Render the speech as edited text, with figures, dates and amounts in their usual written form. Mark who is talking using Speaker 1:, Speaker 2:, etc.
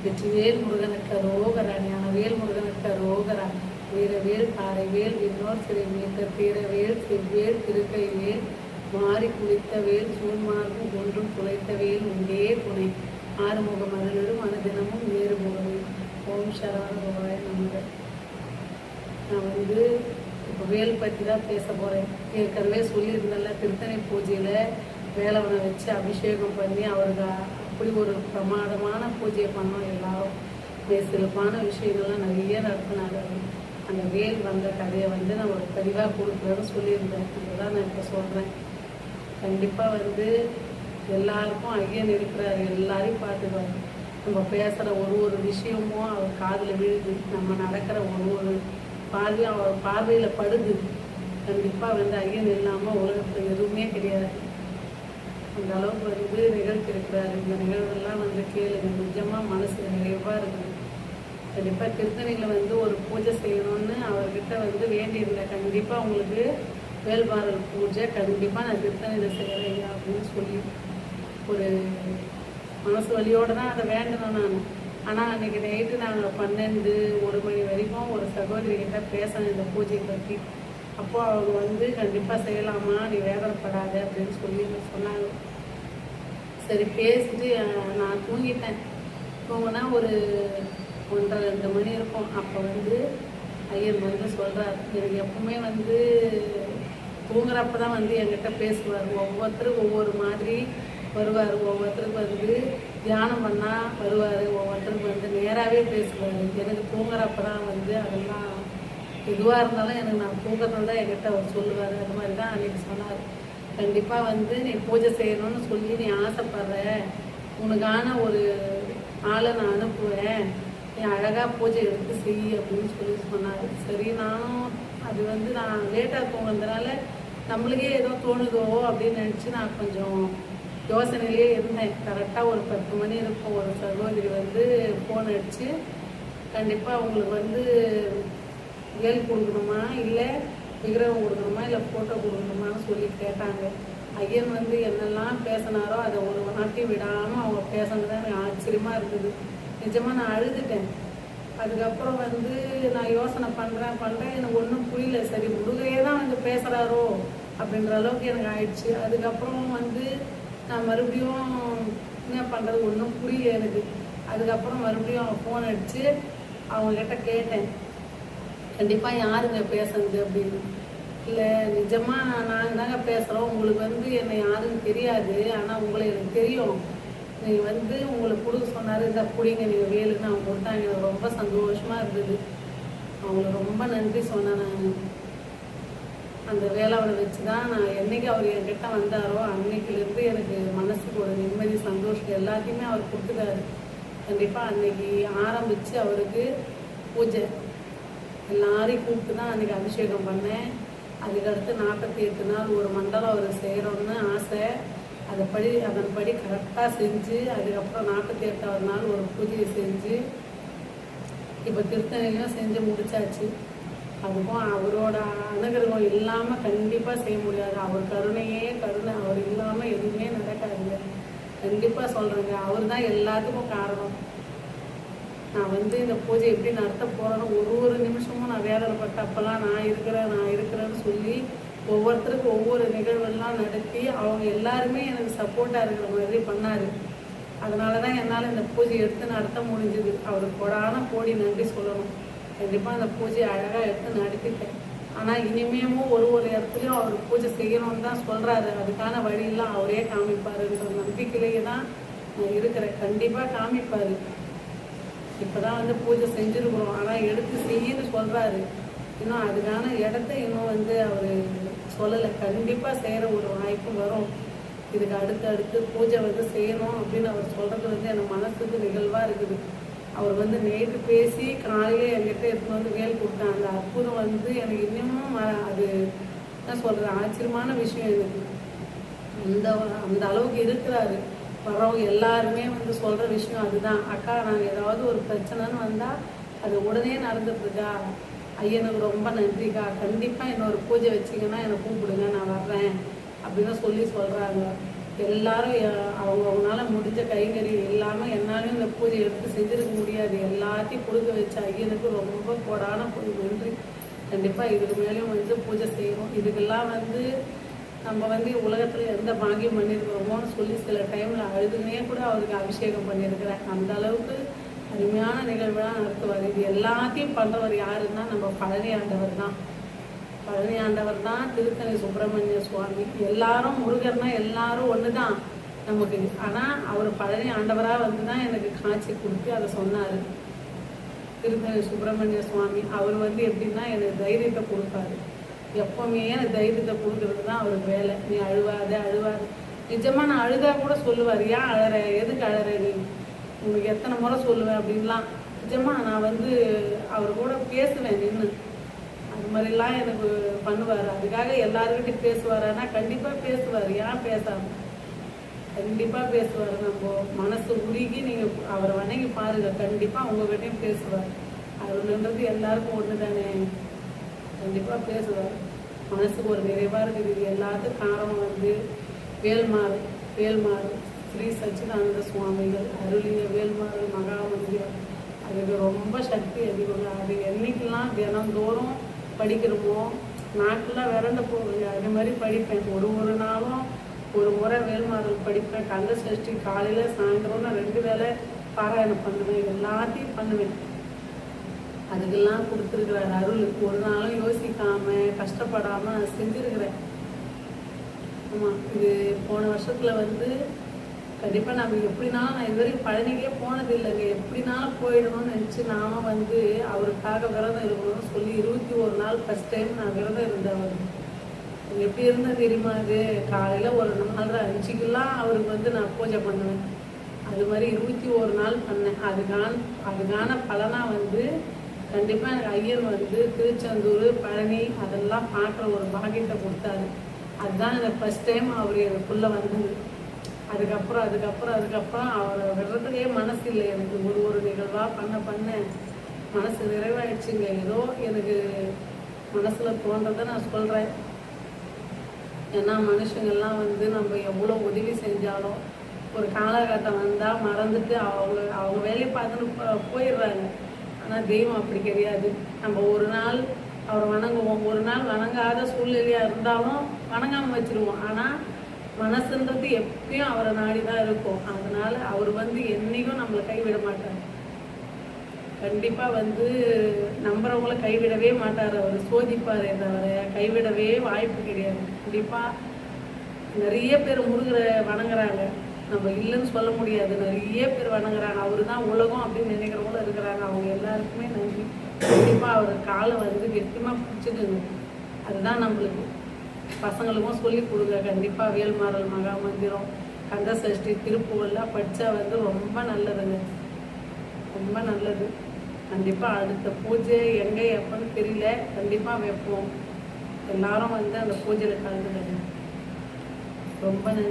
Speaker 1: வெற்றிவேல் முருகனுக்கு அரோகரா, ஞானவேல் முருகனுக்கு அரோகரா. வீரவேல் பாறைவேல் விண்ணோர் சிறை மீட்ட தீரவேல் செவ்வேல் திருக்கைவேல் மாறி குளித்த வேல் சூழ்மார்பும் ஒன்றும் துளைத்த வேல் உண்டே துணை. ஆறுமுக மகளிரும் அனுதினமும் வேறுமுகமே. ஓம் சரவண பவாய நமக. நான் இப்போ வேல் பற்றி தான் பேச போகிறேன். ஏற்கனவே சொல்லியிருந்தேன்ல, திருத்தணி பூஜையில் வேலவனை வச்சு அபிஷேகம் பண்ணி அவருக்கு அப்படி ஒரு பிரமாதமான பூஜையை பண்ணோம். எல்லாரும் சிறப்பான விஷயங்கள்லாம் நிறைய நடத்தினாங்க. அந்த வேல் வந்த கதையை நான் ஒரு பதிவாக கொடுக்குறேன்னு சொல்லியிருந்தேன். அதுதான் நான் இப்போ சொல்கிறேன். கண்டிப்பாக எல்லாருக்கும் ஐயன் இருக்கிறாரு, எல்லாரையும் பார்த்துக்குவார். நம்ம பேசுகிற ஒரு விஷயமும் அவர் காதில் விழுது. நம்ம நடக்கிற ஒரு பார்வையும் அவர் பார்வையில் படுது. கண்டிப்பாக ஐயன் இல்லாமல் உலகத்தில் எதுவுமே கிடையாது. அந்த அளவுக்கு நிகழ்ச்சி இருக்கிறாரு. இந்த நிகழ்வுகள்லாம் கேளுங்க. நிஜமாக மனசு நிறைவாக இருக்குது. கண்டிப்பாக திருத்தணியில் ஒரு பூஜை செய்யணும்னு அவர்கிட்ட வேண்டியிருந்தேன். கண்டிப்பாக உங்களுக்கு வேல்பாரல் பூஜை கண்டிப்பாக நான் திருத்தணியில் செய்கிறேன் அப்படின்னு சொல்லி ஒரு மனசு வழியோடு தான் அதை வேண்டணும் நான். ஆனால் அன்றைக்கி நைட்டு நாங்கள் 12-1 மணி வரைக்கும் ஒரு சகோதரிகிட்ட பேசணும் இந்த பூஜையை பற்றி. அப்போது அவங்க கண்டிப்பாக செய்யலாமா, நீ வேதனைப்படாத அப்படின்னு சொல்லி சொன்னாங்க. சரி பேசிட்டு நான் தூங்கிட்டேன். தூங்கினா ஒரு 1:30-2 மணி இருக்கும். அப்போ ஐயர் சொல்கிறார், எனக்கு எப்பவுமே தூங்குறப்ப தான் என்கிட்ட பேசுவார். ஒவ்வொருத்தருக்கு ஒவ்வொரு மாதிரி வருவார். ஒவ்வொருத்தருக்கு தியானம் பண்ணால் வருவார். ஒவ்வொருத்தருக்கு நேராகவே பேசுவார். எனக்கு தூங்குறப்ப தான் அதெல்லாம் எதுவாக இருந்தாலும் எனக்கு நான் தூக்கத்தில் தான் என்கிட்ட அவர் சொல்லுவார். அது மாதிரி தான் அன்றைக்கி சொன்னார். கண்டிப்பாக நீ பூஜை செய்யணும்னு சொல்லி நீ ஆசைப்படுற, உனக்கான ஒரு ஆளை நான் அனுப்புவேன், நீ அழகாக பூஜை எடுத்து செய் அப்படின்னு சொல்லி சொன்னார். சரி, நானும் அது நான் லேட்டாக தூங்குறதுனால நம்மளுக்கே ஏதோ தோணுதோ அப்படின்னு நினச்சி நான் கொஞ்சம் யோசனையிலே இருந்தேன். கரெக்டாக ஒரு 10 மணி இருக்கும். ஒரு சகோதரி ஃபோன் அடித்து, கண்டிப்பாக உங்களுக்கு வேல் கொடுக்கணுமா, இல்லை விக்கிரகம் கொடுக்கணுமா, இல்லை ஃபோட்டோ கொடுக்கணுமான்னு சொல்லி கேட்டாங்க. ஐயன் என்னெல்லாம் பேசினாரோ அதை ஒரு வாட்டி விடாமல் அவங்க பேசினது தான் எனக்கு ஆச்சரியமாக இருக்குது. நிஜமாக நான் அழுதுட்டேன். அதுக்கப்புறம் நான் யோசனை பண்ணுறேன் எனக்கு ஒன்றும் புரியல. சரி, முருகையே தான் பேசுகிறாரோ அப்படின்ற அளவுக்கு எனக்கு ஆயிடுச்சு. அதுக்கப்புறம் நான் மறுபடியும் என்ன பண்ணுறது ஒன்றும் புரியல எனக்கு. அதுக்கப்புறம் மறுபடியும் ஃபோன் அடித்து அவங்கக்கிட்ட கேட்டேன், கண்டிப்பாக யாருங்க பேசுறது அப்படின்னு. இல்லை, நிஜமாக நாங்கள் தாங்க பேசுகிறோம். உங்களுக்கு என்னை யாருன்னு தெரியாது, ஆனால் உங்களை எனக்கு தெரியும். நீங்கள் உங்களை கொடுக்க சொன்னார், இந்த பிடிங்க நீங்கள் வேலுன்னு அவங்க கொடுத்தாங்க. எனக்கு ரொம்ப சந்தோஷமாக இருந்தது. அவங்களுக்கு ரொம்ப நன்றி சொன்னேன். நான் அந்த வேளாவை வச்சு தான் நான் என்றைக்கு அவர் என்கிட்ட வந்தாரோ அன்னைக்கிலேருந்து எனக்கு மனசுக்கு ஒரு நிம்மதி, சந்தோஷம் எல்லாத்தையுமே அவர் கொடுத்துட்டாரு. கண்டிப்பாக அன்னைக்கு ஆரம்பித்து அவருக்கு பூஜை எல்லாரையும் கூப்பிட்டு தான் அன்றைக்கி அபிஷேகம் பண்ணேன். அதுக்கடுத்து 48 நாள் ஒரு மண்டலம் அவர் செய்கிறோன்னு ஆசை. அதன்படி கரெக்டாக செஞ்சு, அதுக்கப்புறம் 48வது நாள் ஒரு பூஜையை செஞ்சு இப்போ திருத்தணிலையும் செஞ்சு முடிச்சாச்சு. அதுக்கும் அவரோட அனுகிரகம் இல்லாமல் கண்டிப்பாக செய்ய முடியாது. அவர் கருணையே கருணை. அவர் இல்லாமல் எதுவுமே நடக்காதுங்க. கண்டிப்பாக சொல்கிறேங்க, அவர் தான் எல்லாத்துக்கும் காரணம். நான் இந்த பூஜை எப்படி நடத்த போகிறேன்னு ஒரு நிமிஷமும் நான் வேதனைப்பட்ட அப்போல்லாம் நான் இருக்கிறேன்னு சொல்லி ஒவ்வொருத்தருக்கும் ஒவ்வொரு நிகழ்வெல்லாம் நடத்தி அவங்க எல்லாருமே எனக்கு சப்போர்ட்டாக இருக்கிற மாதிரி பண்ணார். அதனால தான் என்னால் இந்த பூஜை எடுத்து நடத்த முடிஞ்சுது. அவருக்கு கொடான கோடி நன்றி சொல்லணும். கண்டிப்பாக அந்த பூஜையை அழகாக எடுத்து நடத்திட்டேன். ஆனால் இனிமேலும் ஒரு இடத்துலையும் அவர் பூஜை செய்யணும்னு தான் சொல்கிறாரு. அதுக்கான வழியெல்லாம் அவரே காமிப்பாருன்ற நம்பிக்கையிலேயே தான் நான் இருக்கிறேன். கண்டிப்பாக காமிப்பார். இப்போ தான் பூஜை செஞ்சுருக்குறோம், ஆனால் எடுத்து செய்யன்னு சொல்கிறாரு. இன்னும் அதுக்கான இடத்த இன்னும் அவர் சொல்லலை. கண்டிப்பாக செய்கிற ஒரு வாய்ப்பு வரும். இதுக்கு அடுத்து பூஜை செய்யணும் அப்படின்னு அவர் சொல்கிறது எனக்கு மனசுக்கு நிகழ்வாக இருக்குது. அவர் நைட்டு பேசி காலையில் என்கிட்ட எடுத்து வேல் கொடுத்தாங்க. அந்த அற்புதம் எனக்கு இன்னமும் அது என்ன சொல்கிறது, ஆச்சரியமான விஷயம். எனக்கு அந்த அளவுக்கு இருக்கிறாரு. வர்றவங்க எல்லாருமே சொல்கிற விஷயம் அதுதான். அக்கா, நாங்கள் ஏதாவது ஒரு பிரச்சனைன்னு வந்தால் அது உடனே நடந்துட்டுருக்கா, ஐயனுக்கு ரொம்ப நன்றிக்கா, கண்டிப்பாக இன்னொரு பூஜை வச்சிங்கன்னா என்னை கூப்பிடுங்க, நான் வர்றேன் அப்படின்னு சொல்கிறாங்க. எல்லாரும் அவங்கவுங்களால முடிஞ்ச கைங்கறி இல்லாமல் என்னாலையும் இந்த பூஜை எடுத்து செஞ்சுருக்க முடியாது. எல்லாத்தையும் கொடுக்க வச்ச ஐயனுக்கு ரொம்ப கோடான போய் நன்றி. கண்டிப்பாக இதுக்கு மேலேயும் வந்து பூஜை செய்யணும். இதுக்கெல்லாம் வந்து நம்ம வந்து உலகத்தில் எந்த பாக்கியம் பண்ணியிருக்கிறோமோன்னு சொல்லி சில டைமில் அழுதுனே கூட அவருக்கு அபிஷேகம் பண்ணியிருக்கிறேன். அந்த அளவுக்கு அருமையான நிகழ்வுலாம் நடத்துவார். இது எல்லாத்தையும் பண்ணுறவர் யாருன்னா நம்ம பழனி ஆண்டவர் தான். பழனி ஆண்டவர் தான், திருத்தணி சுப்பிரமணிய சுவாமி. எல்லாரும் முருகர்னா எல்லாரும் ஒன்று தான் நமக்கு. ஆனால் அவர் பழனி ஆண்டவராக வந்து தான் எனக்கு காட்சி கொடுத்து அதை சொன்னார். திருத்தணி சுப்பிரமணிய சுவாமி அவர் வந்து எப்படின்னா எனக்கு தைரியத்தை கொடுப்பாரு. எப்பவுமே எனக்கு தைரியத்தை கொடுக்கறது தான் அவருக்கு வேலை. நீ அழுவாத அழுவாது. நிஜமாக நான் அழுதா கூட சொல்லுவார், ஏன் அழற, எதுக்கு அழற, நீ உங்களுக்கு எத்தனை முறை சொல்லுவேன் அப்படின்லாம். நிஜமாக நான் வந்து அவர் கூட பேசுவேன் நின்று. அது மாதிரிலாம் எனக்கு பண்ணுவார். அதுக்காக எல்லாருக்கிட்டையும் பேசுவார். ஆனால் கண்டிப்பாக பேசுவார், ஏன் பேசாமல் கண்டிப்பாக பேசுவார். நம்ம மனசு உருகி நீங்கள் அவரை வணங்கி பாருங்கள், கண்டிப்பாக உங்ககிட்டையும் பேசுவார். அவருன்றது எல்லாருக்கும் ஒன்று தானே, கண்டிப்பாக பேசுவார். மனசுக்கு ஒரு நிறைவாக இருக்குது. இது எல்லாத்துக்கும் காரணம் வந்து வேல்மாறு ஸ்ரீ சச்சிதானந்த சுவாமிகள் அருளிய வேல்மாறு மகா மந்திரம். அதுக்கு ரொம்ப சக்தி அதிகம். அது என்னைக்கெல்லாம் தினந்தோறும் படிக்கிறோமோ நாக்கெல்லாம் விரண்ட போகுங்க. அது மாதிரி படிப்பேன். ஒரு நாளும் ஒரு முறை வேல்மாறல் படிப்பேன். கந்த சஷ்டி காலையில் சாயந்தரம் நான் 2 வேளை பாராயணம் பண்ணுவேன். எல்லாத்தையும் பண்ணுவேன். அதுக்கெல்லாம் கொடுத்துருக்குறாரு அருள். ஒரு நாளும் யோசிக்காமல் கஷ்டப்படாமல் நான் செஞ்சுருக்கிறேன். ஆமாம், இது போன வருஷத்தில் வந்து கண்டிப்பாக நம்ம எப்படினாலும், நான் இது வரைக்கும் பழனிக்கே போனது இல்லைங்க. எப்படினாலும் போயிடணும்னு நினச்சி நானும் வந்து அவருக்காக விரதம் இருக்கணும்னு சொல்லி 21 நாள் ஃபஸ்ட் டைம் நான் விரதம் இருந்தேன். அவர் எப்படி இருந்தால் தெரியுமா, அது காலையில் ஒரு 4:30-5க்கெல்லாம் அவருக்கு வந்து நான் பூஜை பண்ணுவேன். அது மாதிரி 21 நாள் பண்ணேன். அதுக்கான பலனாக வந்து கண்டிப்பாக எனக்கு ஐயன் வந்து திருச்செந்தூர் பழனி அதெல்லாம் பார்க்குற ஒரு பாக்கியத்தை கொடுத்தாரு. அதுதான் எனக்கு ஃபஸ்ட் டைம் அவர் எனக்குள்ளே வந்தது. அதுக்கப்புறம் அவரை விடுறதுக்கே மனசு இல்லை எனக்கு. ஒரு நிகழ்வாக பண்ண மனசு நிறைவாயிடுச்சுங்க. ஏதோ எனக்கு மனசில் தோன்றதை நான் சொல்கிறேன். ஏன்னா மனுஷங்கள்லாம் வந்து நம்ம எவ்வளோ உதவி செஞ்சாலும் ஒரு காலகட்டம் வந்தால் மறந்துட்டு அவங்க வேலையை பார்த்துன்னு போயிடுறாங்க. ஆனால் தெய்வம் அப்படி கிடையாது. நம்ம ஒரு நாள் அவரை வணங்குவோம், ஒரு நாள் வணங்காத சூழ்நிலையாக இருந்தாலும் வணங்காமல் வச்சுருவோம். ஆனால் மனசுன்றது எப்பயும் அவரை நாடி தான் இருக்கும். அதனால் அவர் வந்து என்றைக்கும் நம்மளை கைவிட மாட்டார். கண்டிப்பாக வந்து நம்புறவங்கள கைவிடவே மாட்டார். அவர் சோதிப்பார், அவரை கைவிடவே வாய்ப்பு கிடையாது. கண்டிப்பாக நிறைய பேர் முருகரை வணங்குறாங்க, நம்ம இல்லைன்னு சொல்ல முடியாது. நிறைய பேர் வணங்குறாங்க. அவரு தான் உலகம் அப்படின்னு நினைக்கிறவங்களும் இருக்கிறாங்க. அவங்க எல்லாருக்குமே நன்றி. கண்டிப்பாக அவர் காலை வந்து கெட்டியமாக பிடிச்சிடுங்க. அதுதான் நம்மளுக்கு. பசங்களுக்கும் சொல்லி கொடுங்க. கண்டிப்பாக வேல்மாறல் மகா மந்திரம், கந்த சஷ்டி, திருப்புகள்லாம் படித்தா வந்து ரொம்ப நல்லதுங்க, ரொம்ப நல்லது. கண்டிப்பாக அடுத்த பூஜை எங்கே எப்போன்னு தெரியல, கண்டிப்பாக வைப்போம். எல்லாரும் வந்து அந்த பூஜையில் கலந்துக்கங்க. ரொம்ப நன்றி.